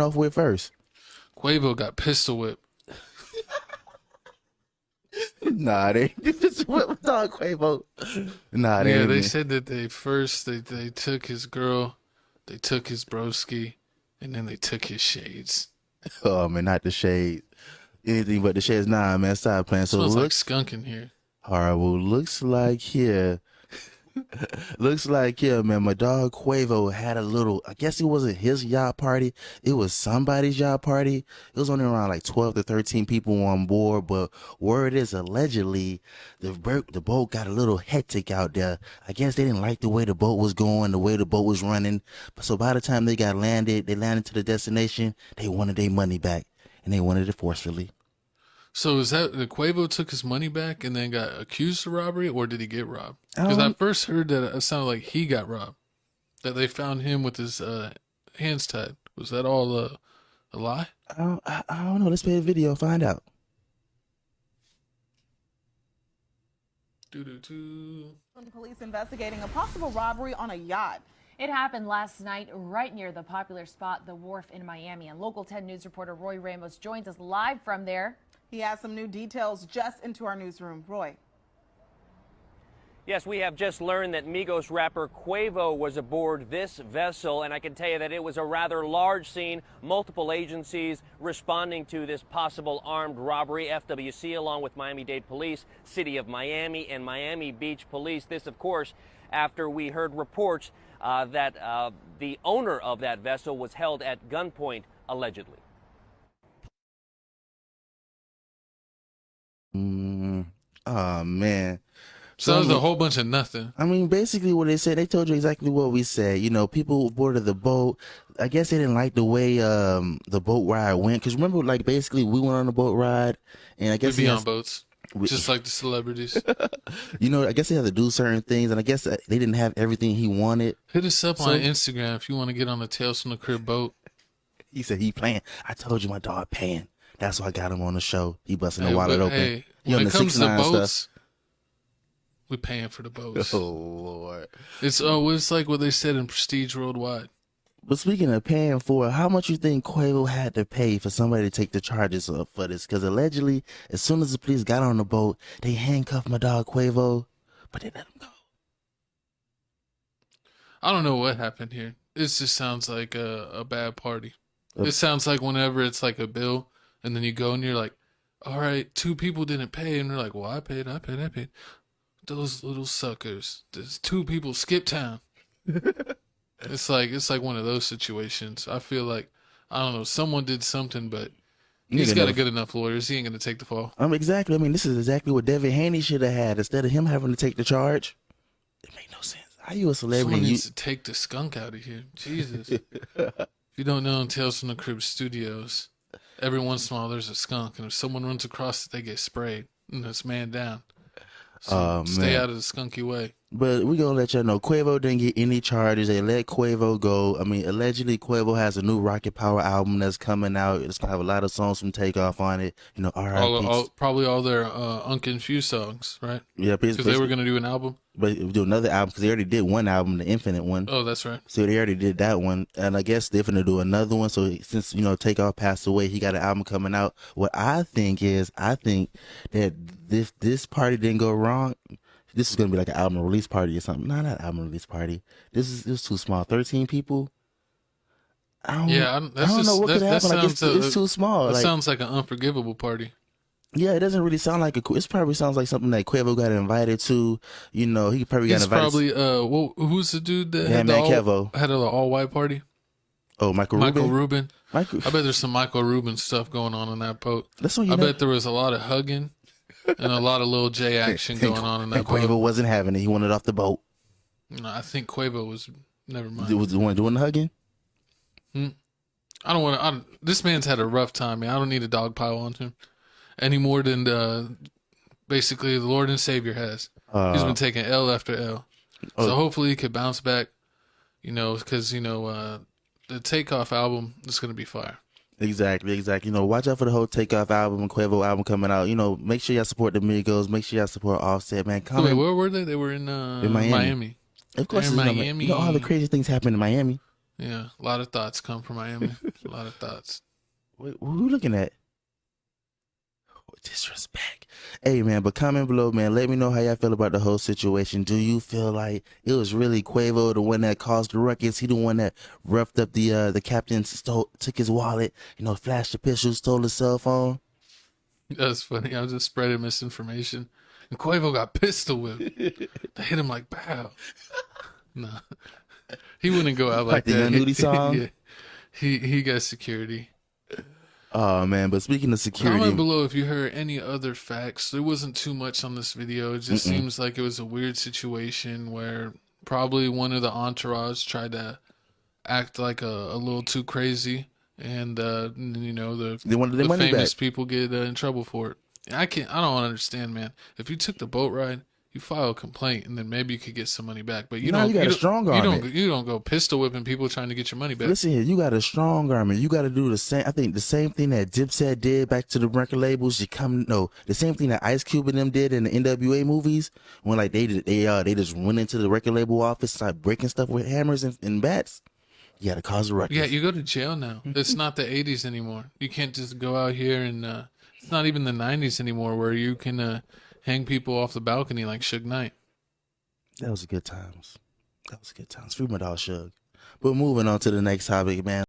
off with first? Quavo got pistol whipped. Nah, they just what dog Quavo. Nah, they Yeah, ain't they me. said that they took his girl, they took his broski, and then they took his shades. Oh man, not the shade. Anything but the shades. Nah, man, stop playing. So Smells like looks skunk in here. horrible. Looks like here. Looks like, yeah, man, my dog Quavo had a little, I guess it wasn't his yacht party. It was somebody's yacht party. It was only around like 12 to 13 people on board, but word is allegedly the boat got a little hectic out there. I guess they didn't like the way the boat was going, the way the boat was running. So by the time they landed to the destination, they wanted their money back and they wanted it forcefully. So is that the Quavo took his money back and then got accused of robbery, or did he get robbed? Because I Um, first heard that it sounded like he got robbed. That they found him with his hands tied. Was that all a lie? I don't know. Let's play a video and find out. Doo doo doo. Police investigating a possible robbery on a yacht. It happened last night right near the popular spot, The Wharf in Miami. And Local 10 News reporter Roy Ramos joins us live from there. He has some new details just into our newsroom. Roy. Yes, we have just learned that Migos rapper Quavo was aboard this vessel, and I can tell you that it was a rather large scene. Multiple agencies responding to this possible armed robbery. FWC, along with Miami-Dade Police, City of Miami, and Miami Beach Police. This, of course, after we heard reports that the owner of that vessel was held at gunpoint, allegedly. Oh man. So that was a whole bunch of nothing. I mean, basically what they said, they told you exactly what we said. You know, people boarded the boat. I guess they didn't like the way the boat ride went. Because remember, like, basically we went on a boat ride. And I guess We be on boats, just like the celebrities. you know, I guess they had to do certain things. And I guess they didn't have everything he wanted. Hit us up on Instagram if you want to get on the Tales from the Crib boat. He said he playing. I told you my dog paying. That's why I got him on the show. He busting the wallet open. Hey, He on when the it comes to 6ix9ine boats, stuff. we paying for the boats. Oh, Lord. It's like what they said in Prestige Worldwide. But speaking of paying for it, how much you think Quavo had to pay for somebody to take the charges up for this? Because allegedly, as soon as the police got on the boat, they handcuffed my dog Quavo, but they let him go. I don't know what happened here. It just sounds like a bad party. It sounds like whenever it's like a bill, and then you go and you're like, all right, 2 people didn't pay, and they're like, well, I paid. Those little suckers. There's 2 people skip town. It's like one of those situations. I feel like, I don't know, someone did something, but he's got a good enough lawyers. He ain't gonna take the fall. Exactly. I mean, this is exactly what Devin Haney should have had. Instead of him having to take the charge, it made no sense. How you a celebrity? Someone needs to take the skunk out of here. Jesus. If you don't know, in Tales from the Crib Studios, every once in a while there's a skunk, and if someone runs across it, they get sprayed, and it's man down. So stay out of the skunky way. But we gonna let y'all know Quavo didn't get any charges. They let Quavo go. I mean, allegedly Quavo has a new Rocket Power album that's coming out. It's gonna have a lot of songs from Takeoff on it. You know, Probably all their Unconfused songs, right? Yeah, because they were gonna do an album. But do another album because they already did one album, the Infinite one. Oh, that's right. So they already did that one, and I guess they're gonna do another one. So since Takeoff passed away, he got an album coming out. What I think that this party didn't go wrong. This is gonna be like an album release party or something. No, not album release party. This is too small. 13 people. I don't know what could happen. Like it's too small. It Like, sounds like an unforgivable party. yeah, it doesn't really sound like it probably sounds like something that Quavo got invited to. You know, he probably got invited. He's probably who's the dude that had an all white party? Oh, Michael Rubin. I bet there's some Michael Rubin stuff going on in that boat. I bet there was a lot of hugging and a lot of Lil J action going on in that boat. Quavo wasn't having it. He wanted off the boat. No, I think Quavo was. Never mind. Was the one doing the hugging? I don't want to. This man's had a rough time, man. I don't need a dog pile on him any more than basically the Lord and Savior has. He's been taking L after L. So hopefully he could bounce back, because, the Takeoff album is going to be fire. Exactly. Watch out for the whole Takeoff album and Quavo album coming out. Make sure y'all support the Migos. Make sure y'all support Offset, man. Wait, where were they? They were in Miami. Of course, Miami. All the crazy things happen in Miami. Yeah, a lot of thoughts come from Miami. A lot of thoughts. Wait, who you looking at? Oh, disrespect. Hey, man, but comment below, man. Let me know how y'all feel about the whole situation. Do you feel like it was really Quavo, the one that caused the ruckus? He the one that roughed up the captain, took his wallet, flashed the pistol, stole his cell phone? That's funny. I was just spreading misinformation. And Quavo got pistol whipped. They hit him like, pow. No. He wouldn't go out like the that. Young Nudie song? Yeah. He got security. Oh, man, but speaking of security. Comment below if you heard any other facts. There wasn't too much on this video. It just seems like it was a weird situation where probably one of the entourage tried to act like a little too crazy. And, the money famous back. people get in trouble for it. I don't understand, man. If you took the boat ride, you file a complaint, and then maybe you could get some money back. But you got a strong arm. You don't go pistol whipping people trying to get your money back. Listen here, you got a strong arm, and you got to do the same. I think the same thing that Dipset did back to the record labels. The same thing that Ice Cube and them did in the NWA movies when like they just went into the record label office, started breaking stuff with hammers and bats. You got to cause a ruckus. Yeah, you go to jail now. It's not the 80s anymore. You can't just go out here and it's not even the 90s anymore where you can hang people off the balcony like Suge Knight. That was good times. Free my dog Suge. But moving on to the next topic, man.